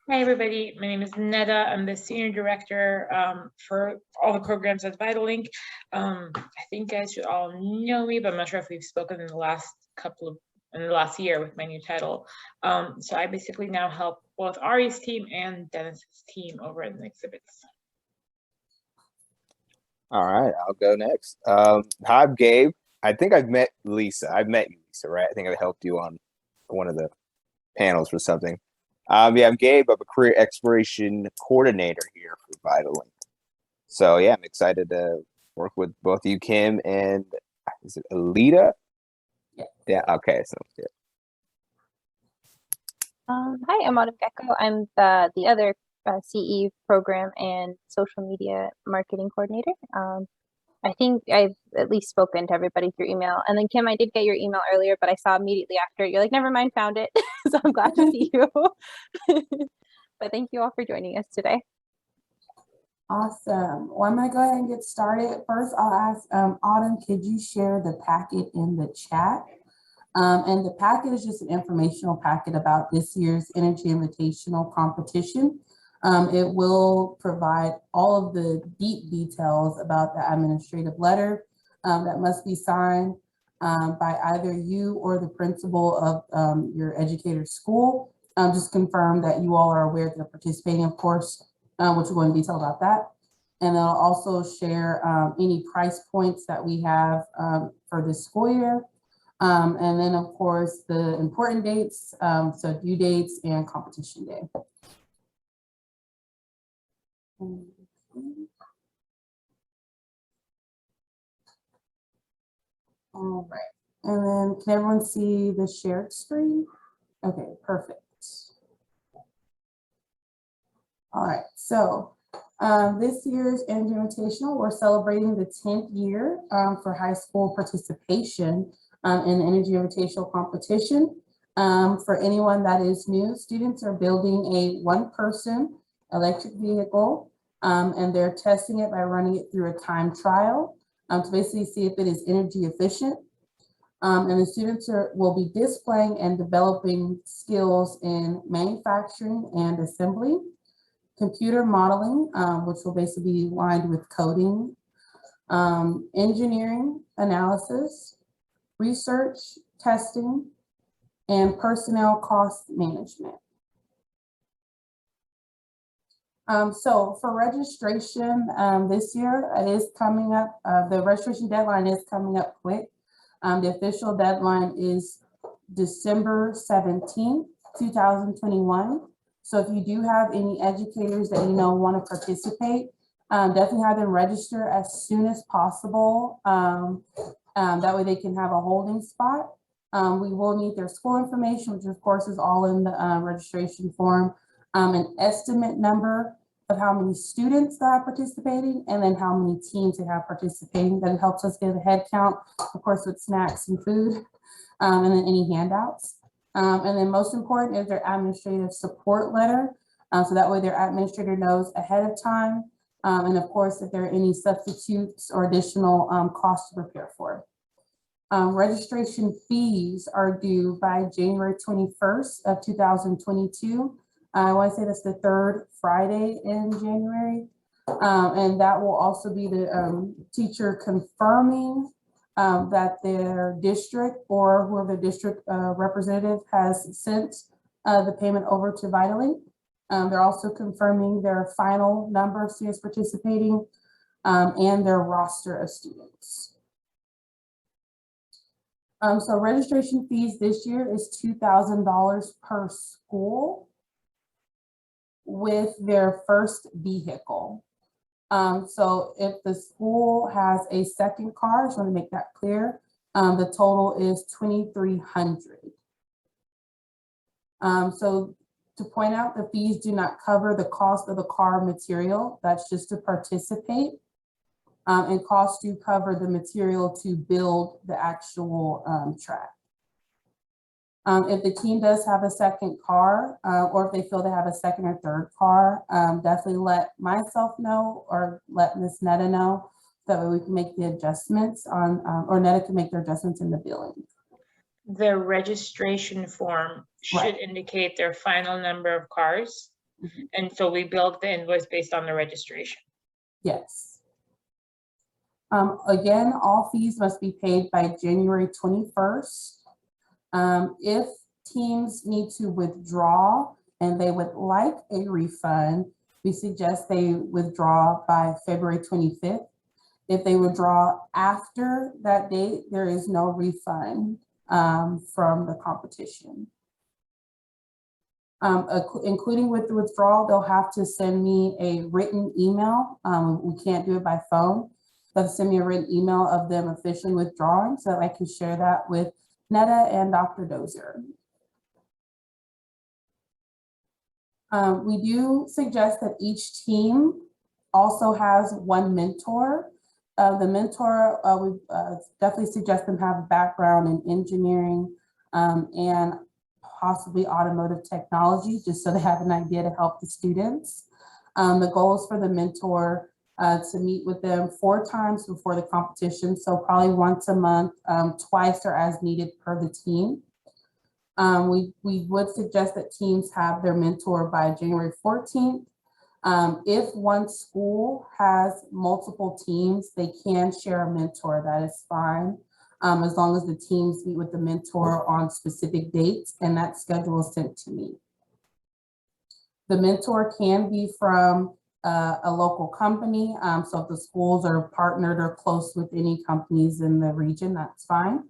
Hi, everybody. My name is Neda. I'm the Senior Director for all the programs at VitalLink. I think you guys should all know me, but I'm not sure if we've spoken in the last year with my new title. So I basically now help both Ari's team and Dennis's team over in the exhibits. All right, I'll go next. Hi, I'm Gabe. I think I've met Lisa. I've met you, Lisa, right? I think I helped you on one of the panels or something. Yeah, I'm Gabe. I'm a career exploration coordinator here for VitalLink. So yeah, I'm excited to work with both you, Kim, and is it Alita? Yeah. Okay. Sounds good. Hi, I'm Autumn Gecko. I'm the other CE program and social media marketing coordinator. I think I've at least spoken to everybody through email. And then Kim, I did get your email earlier, but I saw immediately after, you're like, never mind, found it. So I'm glad to see you. But thank you all for joining us today. Awesome. Well, I'm going to go ahead and get started. First, I'll ask Autumn, could you share the packet in the chat? And the packet is just an informational packet about this year's Energy Invitational competition. It will provide all of the deep details about the administrative letter that must be signed by either you or the principal of your educator's school. Just confirm that you all are aware that they're participating, of course, which will go into detail about that. And I'll also share any price points that we have for this school year. And then, of course, the important dates, so due dates and competition day. All right, and then can everyone see the shared screen? Okay, perfect. All right, so this year's Energy Invitational, we're celebrating the 10th year for high school participation in the Energy Invitational competition. For anyone that is new, students are building a one-person electric vehicle, and they're testing it by running it through a time trial to basically see if it is energy efficient. And the students will be displaying and developing skills in manufacturing and assembly, computer modeling, which will basically be aligned with coding, engineering analysis, research, testing, and personnel cost management. So for registration this year, it is coming up, the registration deadline is coming up quick. The official deadline is December 17th, 2021. So if you do have any educators that you know want to participate, definitely have them register as soon as possible. That way they can have a holding spot. We will need their school information, which of course is all in the registration form, an estimate number of how many students that are participating, and then how many teams they have participating. That helps us get a head count, of course, with snacks and food, and then any handouts. And then most important is their administrative support letter. So that way their administrator knows ahead of time. And of course, if there are any substitutes or additional costs to prepare for. Registration fees are due by January 21st of 2022. I want to say that's the third Friday in January. And that will also be the teacher confirming that their district or whoever the district representative has sent the payment over to VitalLink. They're also confirming their final number of students participating and their roster of students. So registration fees this year is $2,000 per school with their first vehicle. So if the school has a second car, I just want to make that clear, the total is $2,300. So to point out, the fees do not cover the cost of the car material. That's just to participate. And costs do cover the material to build the actual track. If the team does have a second car, or if they feel they have a second or third car, definitely let myself know or let Ms. Netta know. That way we can make the adjustments on, or Netta can make the adjustments in the billing. The registration form should indicate their final number of cars. And so we build the invoice based on the registration. Yes. Again, all fees must be paid by January 21st. If teams need to withdraw and they would like a refund, we suggest they withdraw by February 25th. If they withdraw after that date, there is no refund from the competition. Including with the withdrawal, they'll have to send me a written email. We can't do it by phone. They'll send me a written email of them officially withdrawing so that I can share that with Netta and Dr. Dozer. We do suggest that each team also has one mentor. The mentor, we definitely suggest them have a background in engineering and possibly automotive technology, just so they have an idea to help the students. The goal is for the mentor to meet with them 4 times before the competition, so probably once a month, twice or as needed per the team. We would suggest that teams have their mentor by January 14th. If one school has multiple teams, they can share a mentor, that is fine. As long as the teams meet with the mentor on specific dates and that schedule is sent to me. The mentor can be from a local company. So if the schools are partnered or close with any companies in the region, that's fine.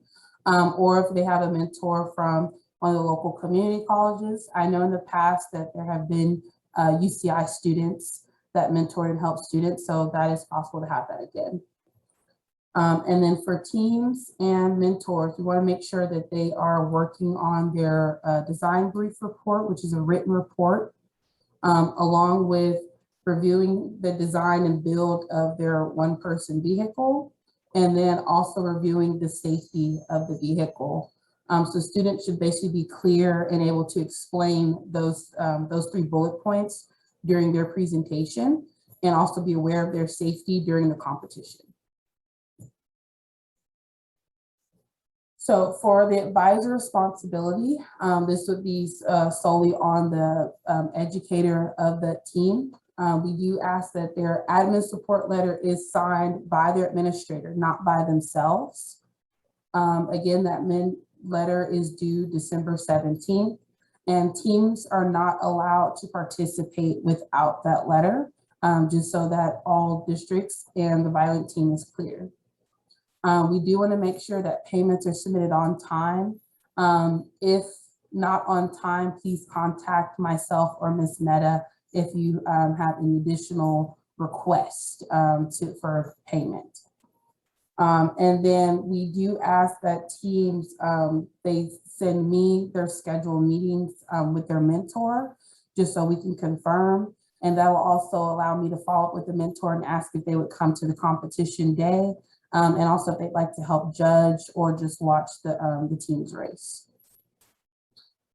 Or if they have a mentor from one of the local community colleges. I know in the past that there have been UCI students that mentor and help students, so that is possible to have that again. And then for teams and mentors, we want to make sure that they are working on their design brief report, which is a written report, along with reviewing the design and build of their one-person vehicle, and then also reviewing the safety of the vehicle. So students should basically be clear and able to explain those 3 bullet points during their presentation, and also be aware of their safety during the competition. So for the advisor responsibility, this would be solely on the educator of the team. We do ask that their admin support letter is signed by their administrator, not by themselves. Again, that letter is due December 17th, and teams are not allowed to participate without that letter, just so that all districts and the Violent team is clear. We do want to make sure that payments are submitted on time. If not on time, please contact myself or Ms. Netta if you have any additional requests for payment. And then we do ask that teams, they send me their scheduled meetings with their mentor, just so we can confirm. And that will also allow me to follow up with the mentor and ask if they would come to the competition day. And also if they'd like to help judge or just watch the team's race.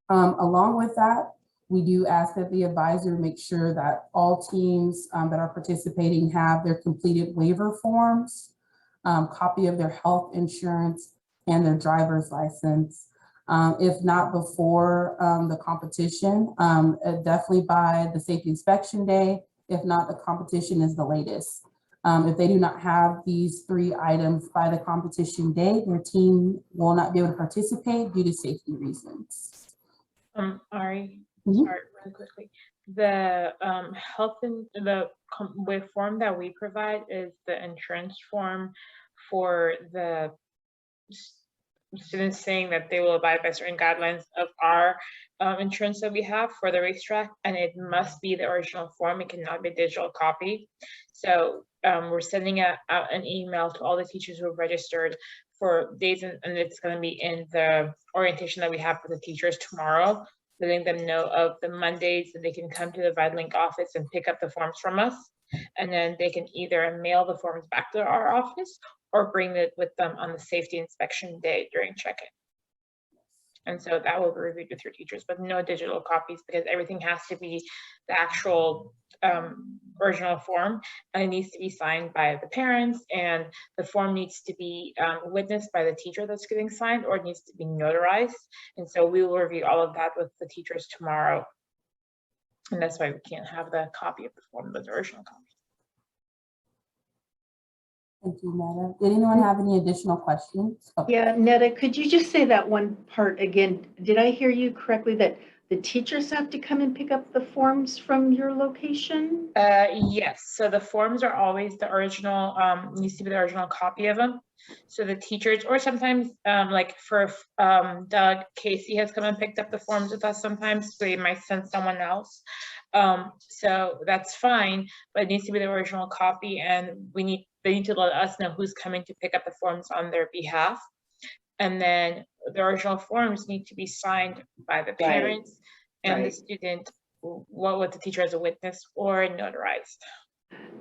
Along with that, we do ask that the advisor make sure that all teams that are participating have their completed waiver forms, copy of their health insurance, and their driver's license. If not before the competition, definitely by the safety inspection day. If not, the competition is the latest. If they do not have these 3 items by the competition day, their team will not be able to participate due to safety reasons. Ari, sorry, really quickly. The health and the form that we provide is the insurance form for the students saying that they will abide by certain guidelines of our insurance that we have for the racetrack, and it must be the original form. It cannot be a digital copy. So we're sending out an email to all the teachers who have registered for days, and it's going to be in the orientation that we have for the teachers tomorrow, letting them know of the Mondays that they can come to the VideLink office and pick up the forms from us. And then they can either mail the forms back to our office or bring it with them on the safety inspection day during check-in. And so that will be reviewed with your teachers, but no digital copies, because everything has to be the actual original form, and it needs to be signed by the parents, and the form needs to be witnessed by the teacher that's getting signed, or it needs to be notarized. And so we will review all of that with the teachers tomorrow. And that's why we can't have the copy of the form, but the original copy. Thank you, Netta. Did anyone have any additional questions? Oh, Yeah, Netta, could you just say that one part again? Did I hear you correctly that the teachers have to come and pick up the forms from your location? Yes, so the forms are always the original, needs to be the original copy of them. So the teachers, or sometimes, like for Doug, Casey has come and picked up the forms with us sometimes, so they might send someone else. So that's fine, but it needs to be the original copy, and they need to let us know who's coming to pick up the forms on their behalf. And then the original forms need to be signed by the parents and the student, what the teacher as a witness or notarized.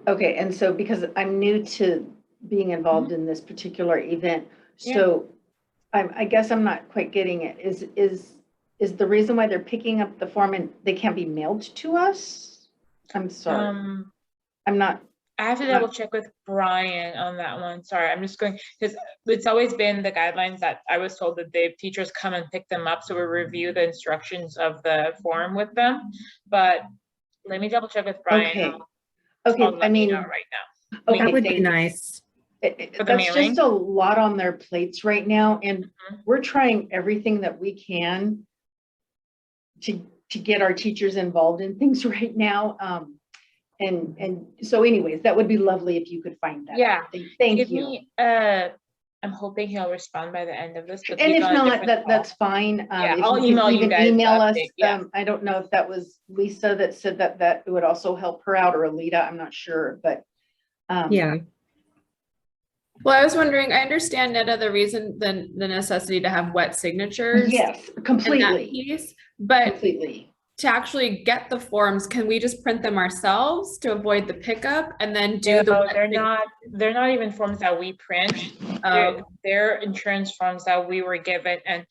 Okay, and so because I'm new to being involved in this particular event, so I guess I'm not quite getting it. Is the reason why they're picking up the form and they can't be mailed to us? I'm sorry. I'm not. I have to double check with Brian on that one. Sorry, I'm just going, because it's always been the guidelines that I was told that the teachers come and pick them up. So we review the instructions of the form with them. But let me double check with Brian. Okay, I mean, right now. okay, That would be nice. That's just a lot on their plates right now. And we're trying everything that we can to get our teachers involved in things right now. And so anyways, that would be lovely if you could find that. Yeah. Thank you. I'm hoping he'll respond by the end of this. And if not, that's fine. Yeah, If I'll you email can you even guys. email us. Update, yeah. I don't know if that was Lisa that said that would also help her out, or Alita, I'm not sure, but. Yeah. Well, I was wondering, I understand, Netta, the reason, the necessity to have wet signatures. Yes, in that completely, piece, but completely. to actually get the forms, can we just print them ourselves to avoid the pickup and then do the wet they're not even forms that we print. They're insurance forms that we were given, and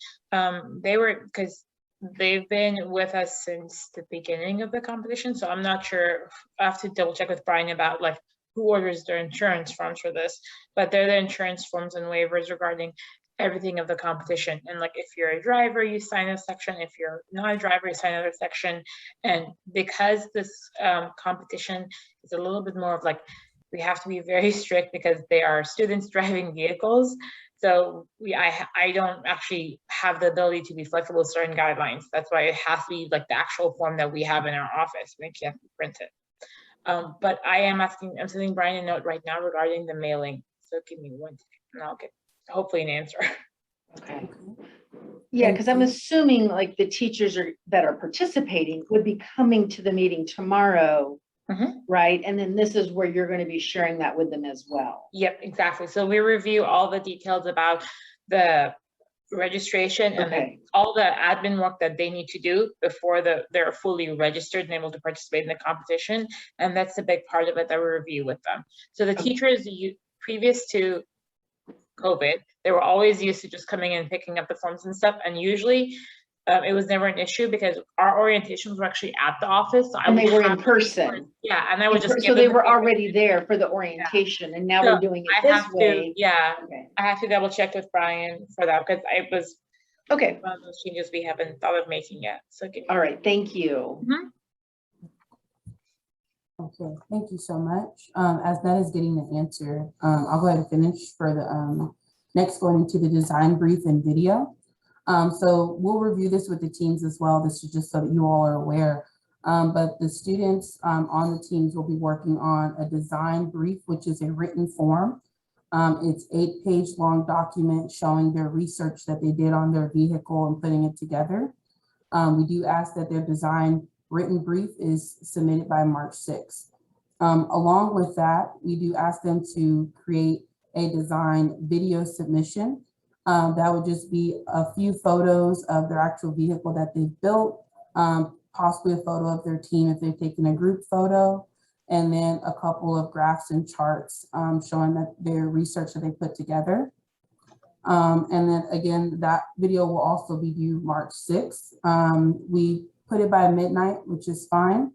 they were, because they've been with us since the beginning of the competition, so I'm not sure. I have to double check with Brian about like who orders their insurance forms for this, but they're the insurance forms and waivers regarding everything of the competition. And like, if you're a driver, you sign a section. If you're not a driver, you sign another section. And because this competition is a little bit more of like, we have to be very strict because they are students driving vehicles. So I don't actually have the ability to be flexible with certain guidelines. That's why it has to be like the actual form that we have in our office. We can't print it. But I'm sending Brian a note right now regarding the mailing. So give me one second and I'll get hopefully an answer. Okay. Yeah, because I'm assuming like the teachers that are participating would be coming to the meeting tomorrow, right? And then this is where you're going to be sharing that with them as well. Yep, exactly. So we review all the details about the registration and all the admin work that they need to do before they're fully registered and able to participate in the competition. And that's a big part of it that we review with them. So the teachers, previous to COVID, they were always used to just coming in and picking up the forms and stuff. And usually it was never an issue because our orientations were actually at the office. So and they were in person. Yeah, and I would just so they were already there for the orientation, and now we're doing it this way. I have to double check with Brian for that because it was one of those changes we haven't thought of making yet. So all right, thank you. Okay, thank you so much. As that is getting the answer, I'll go ahead and finish for the next going into the design brief and video. So we'll review this with the teams as well. This is just so that you all are aware. But the students on the teams will be working on a design brief, which is a written form. It's 8-page long document showing their research that they did on their vehicle and putting it together. We do ask that their design written brief is submitted by March 6th. Along with that, we do ask them to create a design video submission. That would just be a few photos of their actual vehicle that they've built, possibly a photo of their team if they've taken a group photo, and then a couple of graphs and charts showing that their research that they put together. And then again, that video will also be due March 6th. We put it by midnight, which is fine.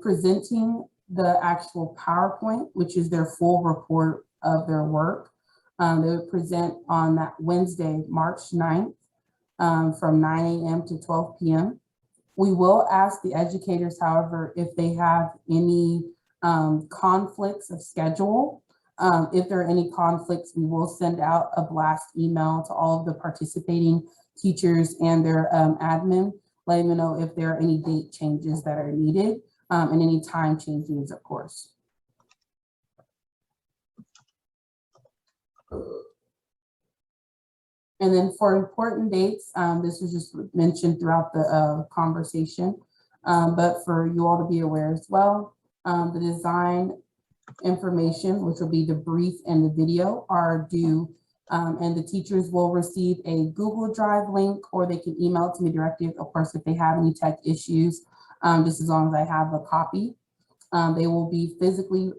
Presenting the actual PowerPoint, which is their full report of their work. They would present on that Wednesday, March 9th, from 9 a.m. to 12 p.m. We will ask the educators, however, if they have any conflicts of schedule. If there are any conflicts, we will send out a blast email to all of the participating teachers and their admin, letting them know if there are any date changes that are needed and any time changes, of course. And then for important dates, this was just mentioned throughout the conversation, but for you all to be aware as well, the design information, which will be the brief and the video, are due, and the teachers will receive a Google Drive link, or they can email it to me directly, of course, if they have any tech issues, just as long as I have a copy. They will be virtually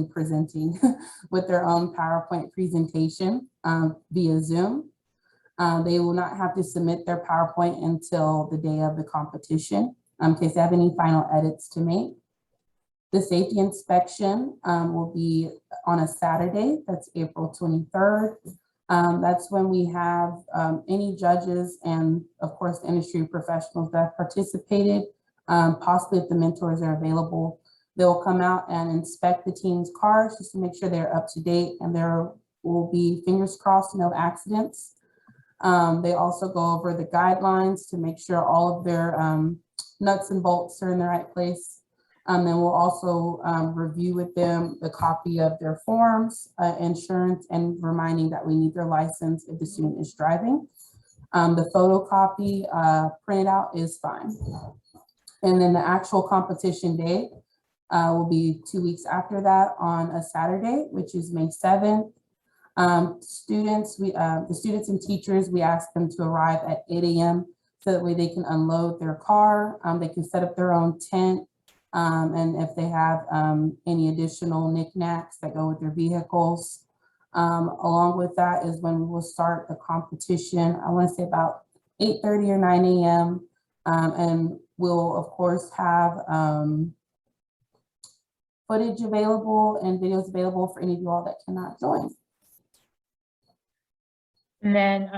presenting with their own PowerPoint presentation via Zoom. They will not have to submit their PowerPoint until the day of the competition in case they have any final edits to make. The safety inspection will be on a Saturday, that's April 23rd. That's when we have any judges and of course the industry professionals that have participated, possibly if the mentors are available, they'll come out and inspect the team's cars just to make sure they're up to date and there will be, fingers crossed, no accidents. They also go over the guidelines to make sure all of their nuts and bolts are in the right place. Then we'll also review with them the copy of their forms, insurance, and reminding that we need their license if the student is driving. The photocopy printed out is fine. And then the actual competition day will be 2 weeks after that on a Saturday, which is May 7th. The students and teachers, we ask them to arrive at 8 a.m. so that way they can unload their car. They can set up their own tent. And if they have any additional knickknacks that go with their vehicles. Along with that is when we will start the competition. I want to say about 8:30 or 9 a.m. And we'll, of course, have footage available and videos available for any of you all that cannot join. And then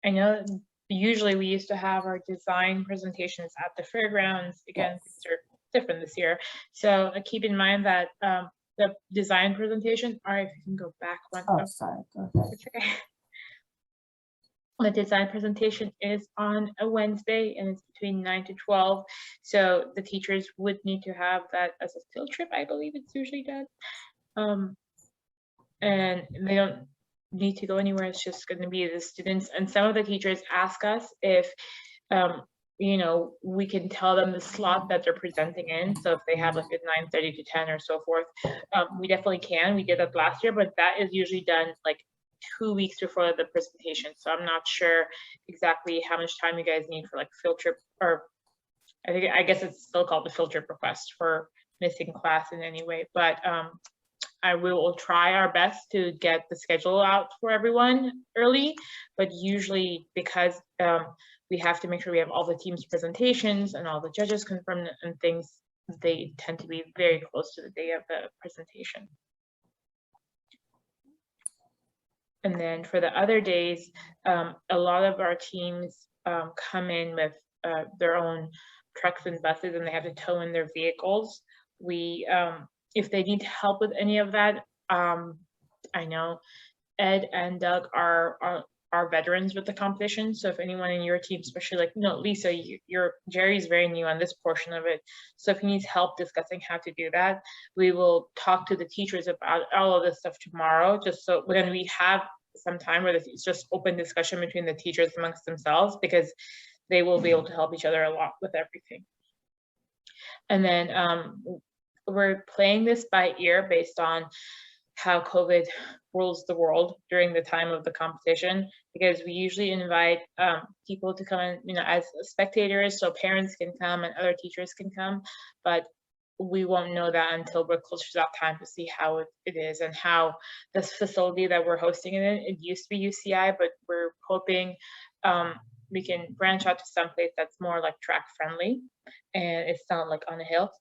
I know usually we used to have our design presentations at the fairgrounds. Again, things are different this year. So keep in mind that the design presentation, all right, if you can go back one. Oh, sorry. Okay. The design presentation is on a Wednesday and it's between 9 to 12. So the teachers would need to have that as a field trip, I believe it's usually done. And they don't need to go anywhere. It's just going to be the students. And some of the teachers ask us if, you know, we can tell them the slot that they're presenting in. So if they have like a 9:30 to 10 or so forth, we definitely can. We did that last year, but that is usually done like 2 weeks before the presentation. So I'm not sure exactly how much time you guys need for like field trip, or I guess it's still called the field trip request for missing class in any way. But I will try our best to get the schedule out for everyone early, but usually because we have to make sure we have all the team's presentations and all the judges confirmed and things, they tend to be very close to the day of the presentation. And then for the other days, a lot of our teams come in with their own trucks and buses, and they have to tow in their vehicles. We, if they need help with any of that, I know Ed and Doug are veterans with the competition. So if anyone in your team, especially like, you know, Lisa, Jerry's very new on this portion of it. So if he needs help discussing how to do that, we will talk to the teachers about all of this stuff tomorrow, just so when we have some time where it's just open discussion between the teachers amongst themselves, because they will be able to help each other a lot with everything. And then we're playing this by ear based on how COVID rules the world during the time of the competition, because we usually invite people to come in, you know, as spectators, so parents can come and other teachers can come, but we won't know that until we're closer to that time to see how it is and how this facility that we're hosting it in. It used to be UCI, but we're hoping we can branch out to some place that's more like track friendly and it's not like on a hill,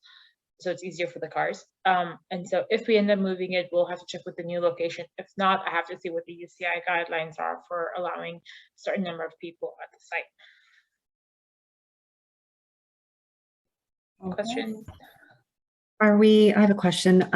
so it's easier for the cars. And so if we end up moving it, we'll have to check with the new location. If not, I have to see what the UCI guidelines are for allowing a certain number of people at the site. Okay. question? I have a question.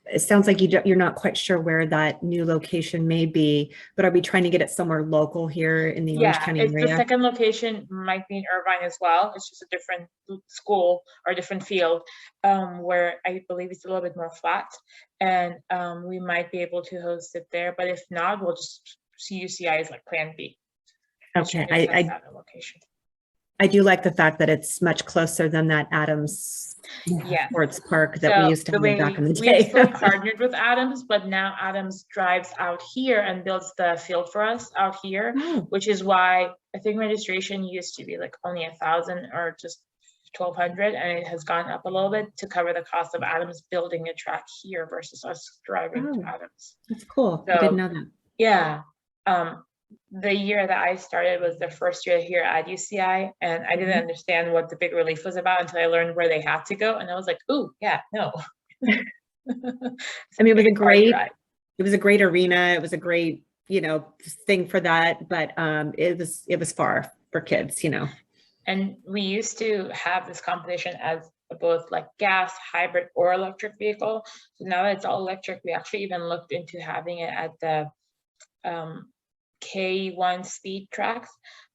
It sounds like you're not quite sure where that new location may be, but are we trying to get it somewhere local here in the Orange Yeah, County it's the area? second location might be in Irvine as well. It's just a different school or different field, where I believe it's a little bit more flat, and we might be able to host it there. But if not, we'll just see UCI as like Plan B. which Okay, gives us I that location. do like the fact that it's much closer than that Adams Yeah. Sports Park that we used to have back in the We've day. still partnered with Adams, but now Adams drives out here and builds the field for us out here, Oh. which is why I think registration used to be like only 1,000 or just 1,200, and it has gone up a little bit to cover the cost of Adams building a track here versus us driving Oh. to Adams. That's cool. I So, didn't know that. Yeah. The year that I started was the first year here at UCI, and I didn't understand what the big relief was about until I learned where they had to go, and I was like, "Ooh, yeah, no." I mean, it was a great arena. It was a great, thing for that, but it was far for kids, And we used to have this competition as both like gas, hybrid, or electric vehicle. So now that it's all electric, we actually even looked into having it at the K1 speed tracks,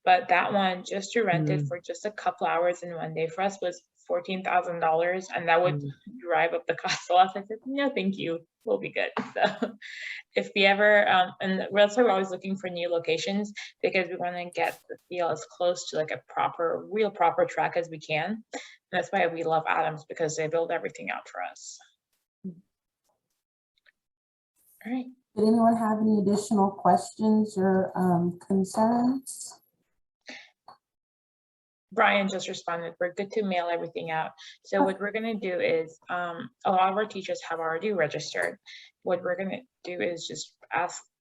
but that one just to rent it for just a couple hours in one day for us was $14,000, and that would drive up the cost a lot. So I said, no, thank you, we'll be good. So if we ever, and that's why we're always looking for new locations, because we want to get the field as close to like a real proper track as we can. And that's why we love Adams, because they build everything out for us. All right. Did anyone have any additional questions or concerns? Brian just responded, we're good to mail everything out. So what we're gonna do is, a lot of our teachers have already registered. What we're gonna do is just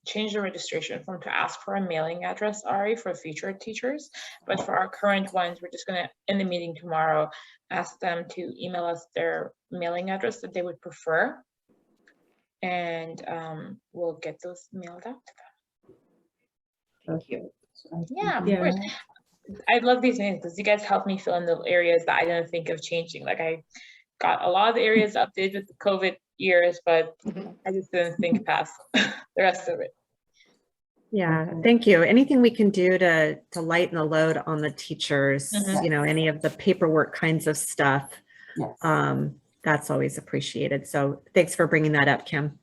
change the registration form to ask for a mailing address, Ari, for future teachers. But for our current ones, we're just gonna, in the meeting tomorrow, ask them to email us their mailing address that they would prefer. And we'll get those mailed out to them. Thank you. Yeah, of course. I love these things because you guys help me fill in the areas that I didn't think of changing. Like I got a lot of the areas updated with the COVID years, but I just didn't think past the rest of it. Yeah, thank you. Anything we can do to lighten the load on the teachers, any of the paperwork kinds of stuff, that's always appreciated. So thanks for bringing that up, Kim.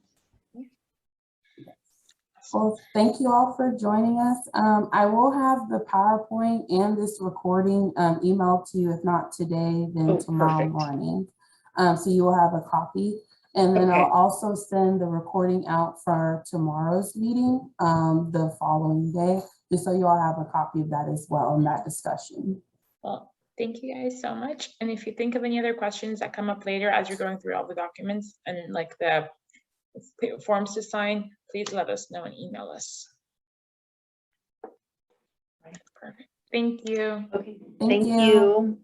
Well, thank you all for joining us. I will have the PowerPoint and this recording emailed to you, if not today, then tomorrow morning. So you will have a copy. And then I'll also send the recording out for tomorrow's meeting the following day, just so you all have a copy of that as well in that discussion. Well, thank you guys so much. And if you think of any other questions that come up later as you're going through all the documents and like the forms to sign, please let us know and email us. Right, perfect. Thank you. Okay, thank you.